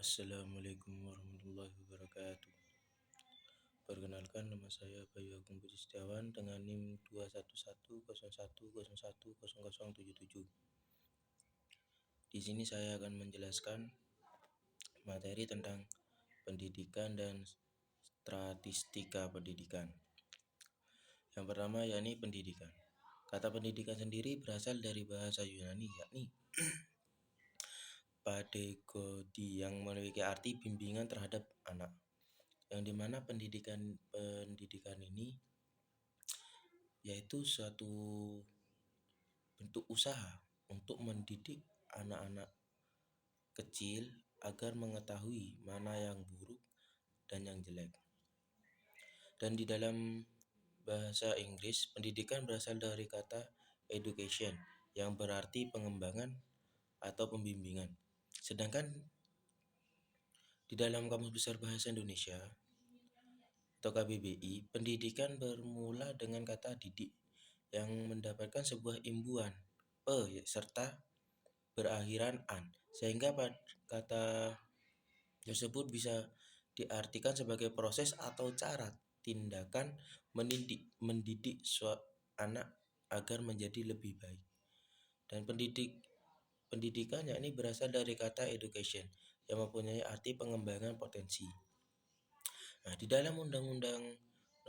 Assalamualaikum warahmatullahi wabarakatuh. Perkenalkan, nama saya Bayu Agung Budi Setiawan dengan NIM 21101010077. Di sini saya akan menjelaskan materi tentang pendidikan dan statistika pendidikan. Yang pertama yakni pendidikan. Kata pendidikan sendiri berasal dari bahasa Yunani yakni pedagogos yang memiliki arti bimbingan terhadap anak. Yang dimana pendidikan ini yaitu suatu bentuk usaha untuk mendidik anak-anak kecil agar mengetahui mana yang buruk dan yang jelek. Dan di dalam bahasa Inggris, pendidikan berasal dari kata education yang berarti pengembangan atau pembimbingan. Sedangkan di dalam Kamus Besar Bahasa Indonesia atau KBBI, pendidikan bermula dengan kata didik yang mendapatkan sebuah imbuhan serta berakhiran an, sehingga kata tersebut bisa diartikan sebagai proses atau cara tindakan mendidik anak agar menjadi lebih baik. Dan pendidikan yakni berasal dari kata education yang mempunyai arti pengembangan potensi. Nah, di dalam Undang-Undang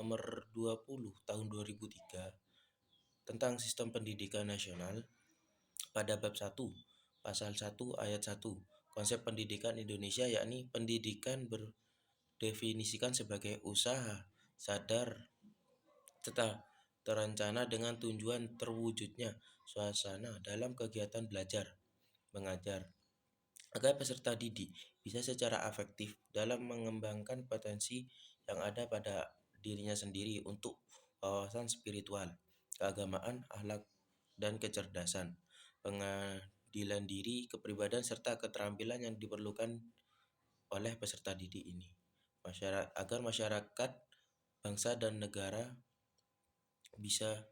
Nomor 20 Tahun 2003 tentang Sistem Pendidikan Nasional pada bab 1 pasal 1 ayat 1, konsep pendidikan Indonesia yakni pendidikan berdefinisikan sebagai usaha sadar serta terencana dengan tujuan terwujudnya suasana dalam kegiatan belajar mengajar agar peserta didik bisa secara efektif dalam mengembangkan potensi yang ada pada dirinya sendiri untuk wawasan spiritual, keagamaan, akhlak, dan kecerdasan, pengadilan diri, kepribadian, serta keterampilan yang diperlukan oleh peserta didik ini agar masyarakat, bangsa, dan negara bisa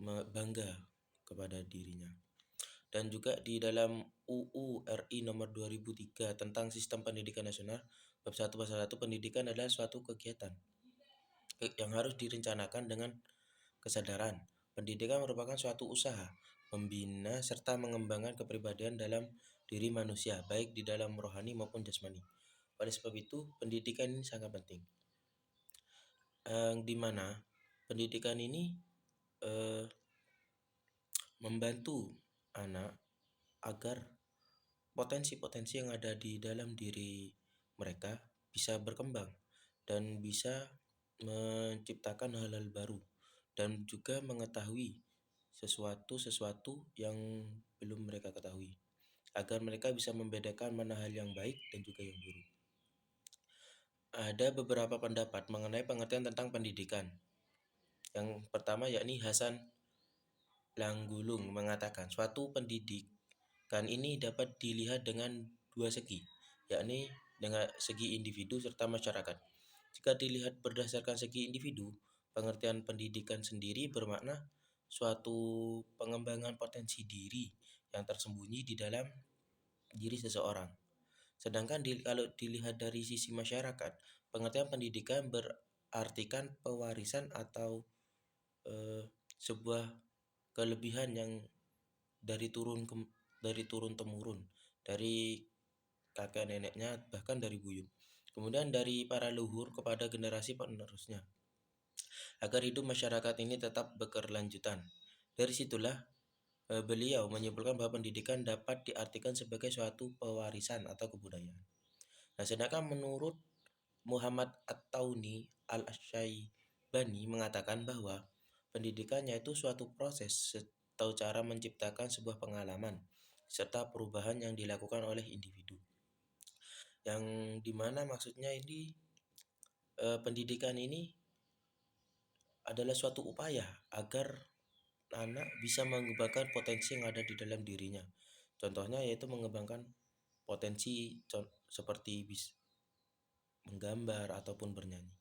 bangga kepada dirinya. Dan juga di dalam UU RI nomor 2003 tentang Sistem Pendidikan Nasional bab 1 pasal 1, pendidikan adalah suatu kegiatan yang harus direncanakan dengan kesadaran. Pendidikan merupakan suatu usaha membina serta mengembangkan kepribadian dalam diri manusia, baik di dalam rohani maupun jasmani. Oleh sebab itu, pendidikan ini sangat penting. Di mana pendidikan ini membantu anak agar potensi-potensi yang ada di dalam diri mereka bisa berkembang dan bisa menciptakan hal-hal baru dan juga mengetahui sesuatu yang belum mereka ketahui agar mereka bisa membedakan mana hal yang baik dan juga yang buruk. Ada beberapa pendapat mengenai pengertian tentang pendidikan. Yang pertama yakni Hasan Langgulung mengatakan suatu pendidikan ini dapat dilihat dengan dua segi, yakni dengan segi individu serta masyarakat. Jika dilihat berdasarkan segi individu, pengertian pendidikan sendiri bermakna suatu pengembangan potensi diri yang tersembunyi di dalam diri seseorang. Sedangkan kalau dilihat dari sisi masyarakat, pengertian pendidikan berartikan pewarisan atau sebuah kelebihan yang dari turun temurun, dari kakek neneknya, bahkan dari buyut, kemudian dari para leluhur kepada generasi penerusnya, agar hidup masyarakat ini tetap berkelanjutan. Dari situlah beliau menyimpulkan bahwa pendidikan dapat diartikan sebagai suatu pewarisan atau kebudayaan. Nah, sedangkan menurut Muhammad At-Tauni Al-Syaibani mengatakan bahwa pendidikan yaitu suatu proses atau cara menciptakan sebuah pengalaman serta perubahan yang dilakukan oleh individu. Yang dimana maksudnya ini pendidikan ini adalah suatu upaya agar anak bisa mengembangkan potensi yang ada di dalam dirinya. Contohnya yaitu mengembangkan potensi seperti menggambar ataupun bernyanyi.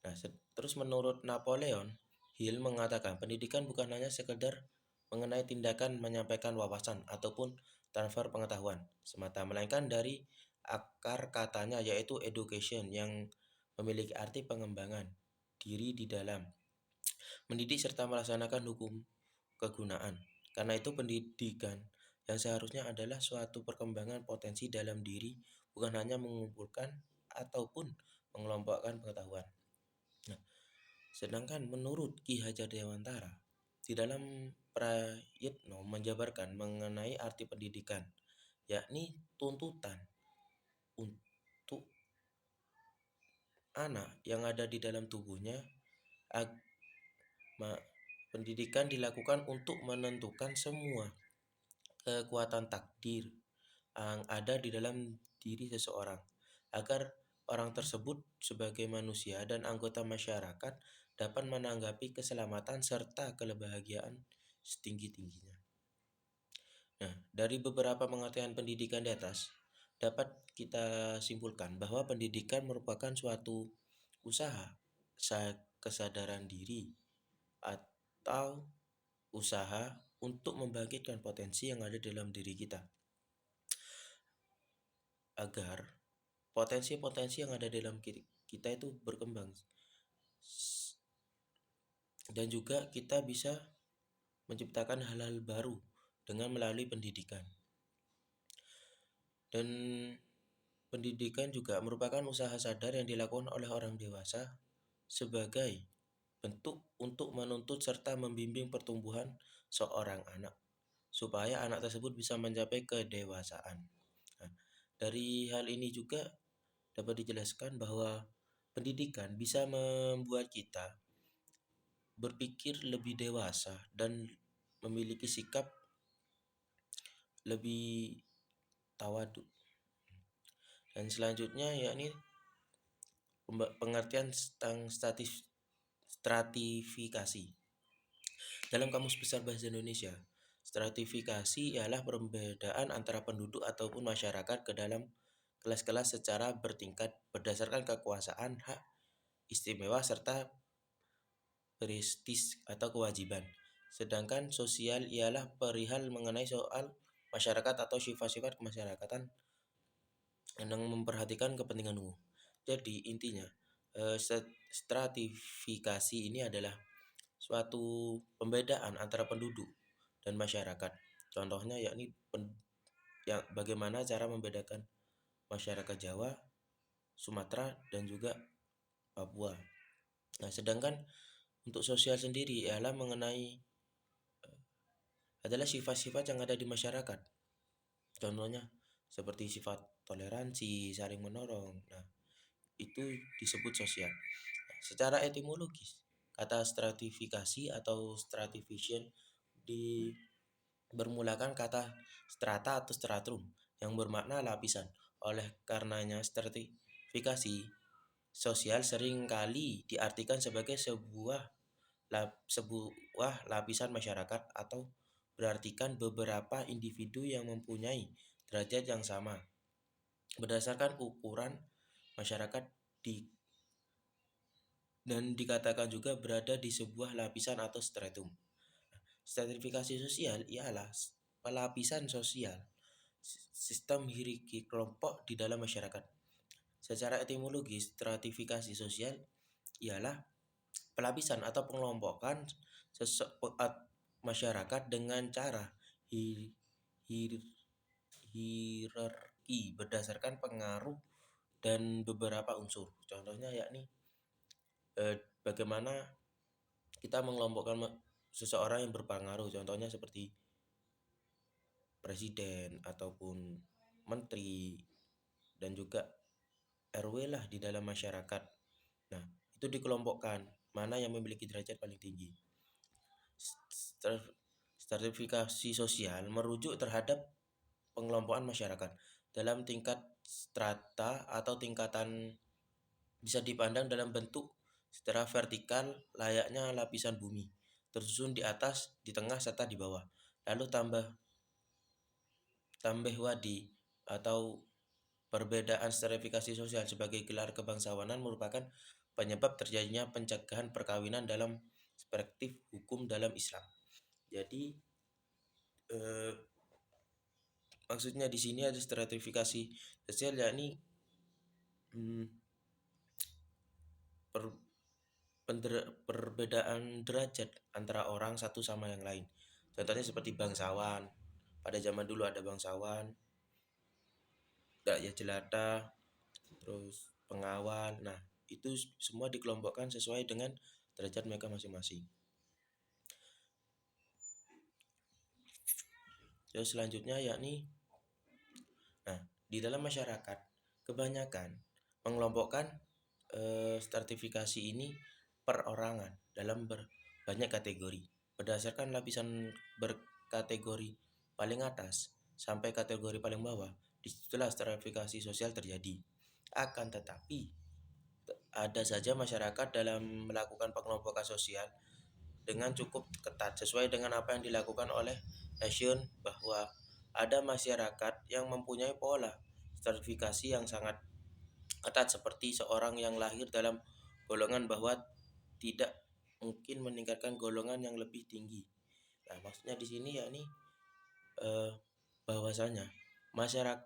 Nah, terus menurut Napoleon Hill mengatakan pendidikan bukan hanya sekedar mengenai tindakan menyampaikan wawasan ataupun transfer pengetahuan semata, melainkan dari akar katanya yaitu education yang memiliki arti pengembangan diri di dalam mendidik serta melaksanakan hukum kegunaan. Karena itu pendidikan yang seharusnya adalah suatu perkembangan potensi dalam diri, bukan hanya mengumpulkan ataupun mengelompokkan pengetahuan. Nah, sedangkan menurut Ki Hajar Dewantara, di dalam Prayitno menjabarkan mengenai arti pendidikan, yakni tuntutan untuk anak yang ada di dalam tubuhnya. Pendidikan dilakukan untuk menentukan semua kekuatan takdir yang ada di dalam diri seseorang, agar orang tersebut sebagai manusia dan anggota masyarakat dapat menanggapi keselamatan serta kebahagiaan setinggi-tingginya. Nah, dari beberapa pengertian pendidikan di atas, dapat kita simpulkan bahwa pendidikan merupakan suatu usaha kesadaran diri atau usaha untuk membangkitkan potensi yang ada dalam diri kita, agar potensi-potensi yang ada dalam kita itu berkembang, dan juga kita bisa menciptakan hal-hal baru dengan melalui pendidikan. Dan pendidikan juga merupakan usaha sadar yang dilakukan oleh orang dewasa sebagai bentuk untuk menuntut serta membimbing pertumbuhan seorang anak, supaya anak tersebut bisa mencapai kedewasaan. Nah, dari hal ini juga dapat dijelaskan bahwa pendidikan bisa membuat kita berpikir lebih dewasa dan memiliki sikap lebih tawadu. Dan selanjutnya yakni pengertian tentang stratifikasi. Dalam Kamus Besar Bahasa Indonesia, stratifikasi ialah perbedaan antara penduduk ataupun masyarakat ke dalam kelas-kelas secara bertingkat berdasarkan kekuasaan, hak istimewa, serta prestis atau kewajiban. Sedangkan sosial ialah perihal mengenai soal masyarakat atau sifat-sifat kemasyarakatan yang memperhatikan kepentingan umum. Jadi intinya, stratifikasi ini adalah suatu pembedaan antara penduduk dan masyarakat. Contohnya yakni bagaimana cara membedakan masyarakat Jawa, Sumatera, dan juga Papua. Nah, sedangkan untuk sosial sendiri ialah mengenai adalah sifat-sifat yang ada di masyarakat. Contohnya seperti sifat toleransi, saling menolong. Nah, itu disebut sosial. Nah, secara etimologis, kata stratifikasi atau stratification bermulakan kata strata atau stratum yang bermakna lapisan. Oleh karenanya stratifikasi sosial seringkali diartikan sebagai sebuah lapisan masyarakat, atau berartikan beberapa individu yang mempunyai derajat yang sama berdasarkan ukuran masyarakat dan dikatakan juga berada di sebuah lapisan atau stratum. Stratifikasi sosial ialah pelapisan sosial sistem hierarki kelompok di dalam masyarakat. Secara etimologis, stratifikasi sosial ialah pelapisan atau pengelompokan masyarakat dengan cara hierarki berdasarkan pengaruh dan beberapa unsur. Contohnya yakni bagaimana kita mengelompokkan seseorang yang berpengaruh, contohnya seperti presiden ataupun menteri dan juga RW lah di dalam masyarakat. Nah, itu dikelompokkan mana yang memiliki derajat paling tinggi. Stratifikasi sosial merujuk terhadap pengelompokan masyarakat dalam tingkat strata atau tingkatan, bisa dipandang dalam bentuk secara vertikal layaknya lapisan bumi, tersusun di atas, di tengah, serta di bawah. Lalu tambah wadi atau perbedaan stratifikasi sosial sebagai gelar kebangsawanan merupakan penyebab terjadinya pencegahan perkawinan dalam perspektif hukum dalam Islam. Jadi Maksudnya di sini ada stratifikasi sosial, yakni hmm, per, perbedaan derajat antara orang satu sama yang lain. Contohnya seperti bangsawan. Pada zaman dulu ada bangsawan, rakyat jelata, terus pengawal. Nah, itu semua dikelompokkan sesuai dengan derajat mereka masing-masing. Terus selanjutnya yakni, nah, di dalam masyarakat kebanyakan mengelompokkan stratifikasi ini perorangan dalam banyak kategori berdasarkan lapisan berkategori paling atas sampai kategori paling bawah. Disitulah stratifikasi sosial terjadi. Akan tetapi ada saja masyarakat dalam melakukan pengelompokan sosial dengan cukup ketat sesuai dengan apa yang dilakukan oleh Nation, bahwa ada masyarakat yang mempunyai pola stratifikasi yang sangat ketat seperti seorang yang lahir dalam golongan bahwa tidak mungkin meningkatkan golongan yang lebih tinggi. Nah, maksudnya di sini yakni bahwasanya masyarakat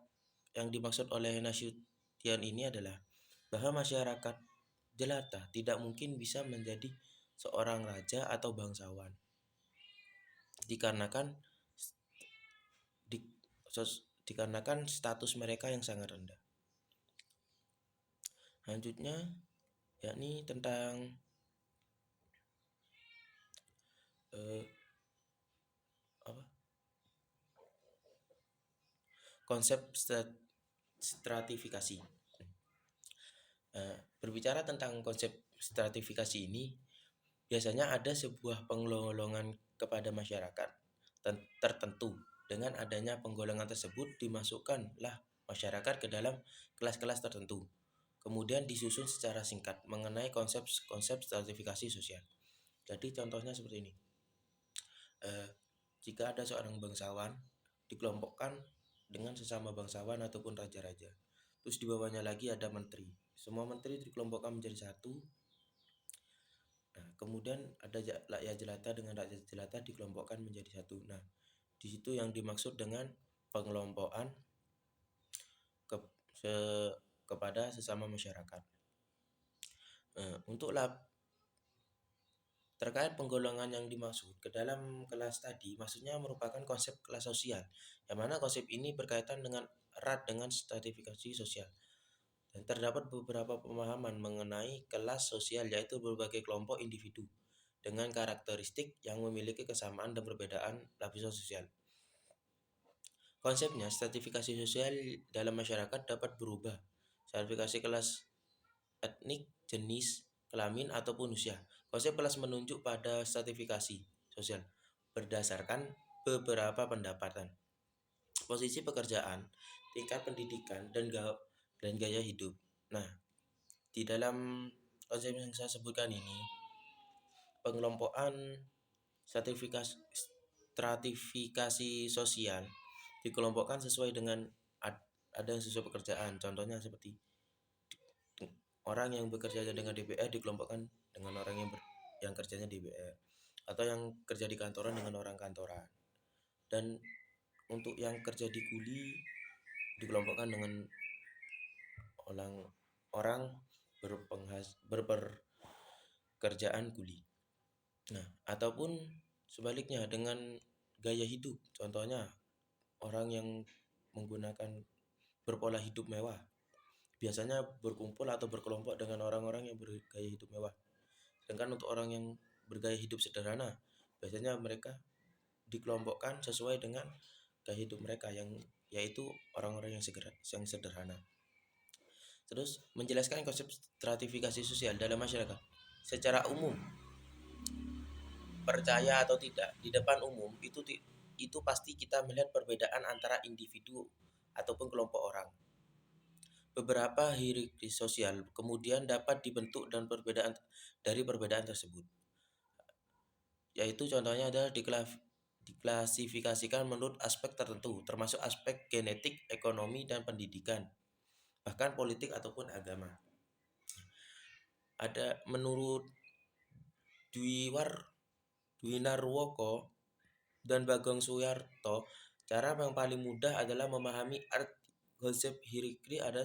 yang dimaksud oleh Nasution ini adalah bahwa masyarakat jelata tidak mungkin bisa menjadi seorang raja atau bangsawan dikarenakan di, dikarenakan status mereka yang sangat rendah. Selanjutnya yakni tentang apa? Konsep stratifikasi. Berbicara tentang konsep stratifikasi ini, biasanya ada sebuah penggolongan kepada masyarakat tertentu. Dengan adanya penggolongan tersebut, dimasukkanlah masyarakat ke dalam kelas-kelas tertentu. Kemudian disusun secara singkat mengenai konsep stratifikasi sosial. Jadi contohnya seperti ini. Jika ada seorang bangsawan, dikelompokkan dengan sesama bangsawan ataupun raja-raja. Terus di bawahnya lagi ada menteri. Semua menteri dikelompokkan menjadi satu. Nah, kemudian ada rakyat jelata dengan rakyat jelata dikelompokkan menjadi satu. Nah, di situ yang dimaksud dengan pengelompokan ke, kepada sesama masyarakat. Untuk terkait penggolongan yang dimaksud ke dalam kelas tadi, maksudnya merupakan konsep kelas sosial, yang mana konsep ini berkaitan dengan erat dengan stratifikasi sosial. Dan terdapat beberapa pemahaman mengenai kelas sosial, yaitu berbagai kelompok individu dengan karakteristik yang memiliki kesamaan dan perbedaan lapisan sosial. Konsepnya, stratifikasi sosial dalam masyarakat dapat berubah. Stratifikasi kelas etnik, jenis, kelamin, ataupun usia. Konsep kelas menunjuk pada stratifikasi sosial berdasarkan beberapa pendapatan, posisi pekerjaan, tingkat pendidikan, dan gaya hidup. Nah, di dalam konsep yang saya sebutkan ini, pengelompokan stratifikasi sosial dikelompokkan sesuai dengan ada yang sesuai pekerjaan. Contohnya seperti orang yang bekerja dengan DPR dikelompokkan dengan orang yang kerjanya DPR, atau yang kerja di kantoran dengan orang kantoran. Dan untuk yang kerja di kuli dikelompokkan dengan orang berpekerjaan kuli. Nah, ataupun sebaliknya dengan gaya hidup. Contohnya orang yang menggunakan berpola hidup mewah biasanya berkumpul atau berkelompok dengan orang-orang yang bergaya hidup mewah. Sedangkan untuk orang yang bergaya hidup sederhana, biasanya mereka dikelompokkan sesuai dengan gaya hidup mereka, yang yaitu orang-orang yang sederhana. Terus menjelaskan konsep stratifikasi sosial dalam masyarakat. Secara umum, percaya atau tidak, di depan umum itu pasti kita melihat perbedaan antara individu ataupun kelompok orang. Beberapa hierarki sosial kemudian dapat dibentuk dan dari perbedaan tersebut. Yaitu contohnya adalah diklasifikasikan menurut aspek tertentu, termasuk aspek genetik, ekonomi, dan pendidikan, bahkan politik ataupun agama. Ada menurut Dwinarwoko dan Bagong Suyarto, Cara yang paling mudah adalah memahami arti konsep hierarki ada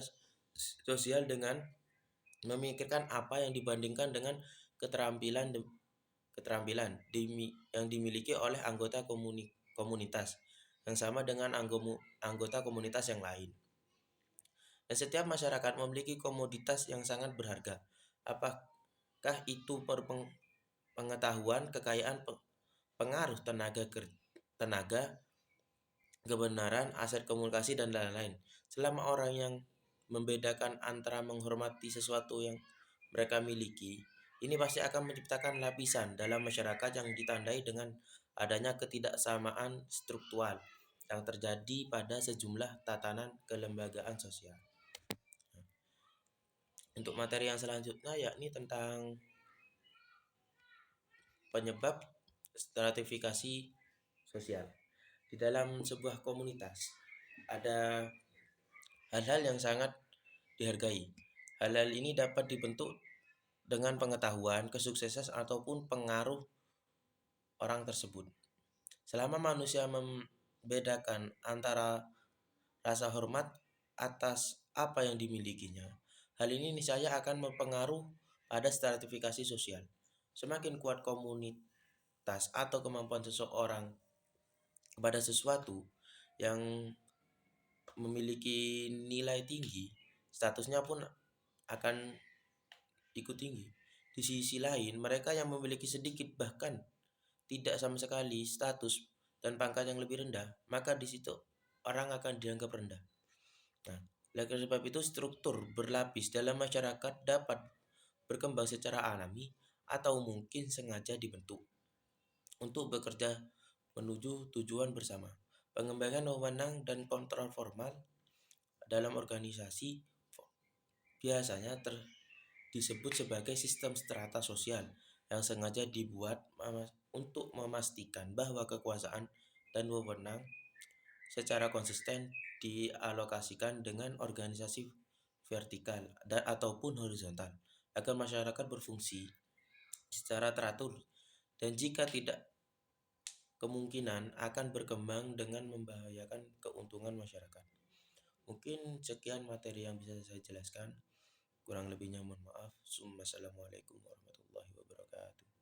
sosial dengan memikirkan apa yang dibandingkan dengan keterampilan yang dimiliki oleh anggota komunitas yang sama dengan anggota komunitas yang lain. Dan setiap masyarakat memiliki komoditas yang sangat berharga. Apakah itu pengetahuan, kekayaan, pengaruh tenaga, kebenaran, aset komunikasi, dan lain-lain. Selama orang yang membedakan antara menghormati sesuatu yang mereka miliki, ini pasti akan menciptakan lapisan dalam masyarakat yang ditandai dengan adanya ketidaksamaan struktural yang terjadi pada sejumlah tatanan kelembagaan sosial. Untuk materi yang selanjutnya yakni tentang penyebab stratifikasi sosial. Di dalam sebuah komunitas ada hal-hal yang sangat dihargai. Hal-hal ini dapat dibentuk dengan pengetahuan, kesuksesan, ataupun pengaruh orang tersebut. Selama manusia membedakan antara rasa hormat atas apa yang dimilikinya, hal ini niscaya akan mempengaruhi pada stratifikasi sosial. Semakin kuat komunitas atau kemampuan seseorang kepada sesuatu yang memiliki nilai tinggi, statusnya pun akan ikut tinggi. Di sisi lain, mereka yang memiliki sedikit bahkan tidak sama sekali status dan pangkat yang lebih rendah, maka di situ orang akan dianggap rendah. Nah, oleh sebab itu struktur berlapis dalam masyarakat dapat berkembang secara alami atau mungkin sengaja dibentuk untuk bekerja menuju tujuan bersama. Pengembangan wewenang dan kontrol formal dalam organisasi biasanya disebut sebagai sistem strata sosial yang sengaja dibuat untuk memastikan bahwa kekuasaan dan wewenang secara konsisten dialokasikan dengan organisasi vertikal ataupun horizontal agar masyarakat berfungsi secara teratur dan jika tidak kemungkinan akan berkembang dengan membahayakan keuntungan masyarakat. Mungkin sekian materi yang bisa saya jelaskan. Kurang lebihnya mohon maaf. Assalamualaikum warahmatullahi wabarakatuh.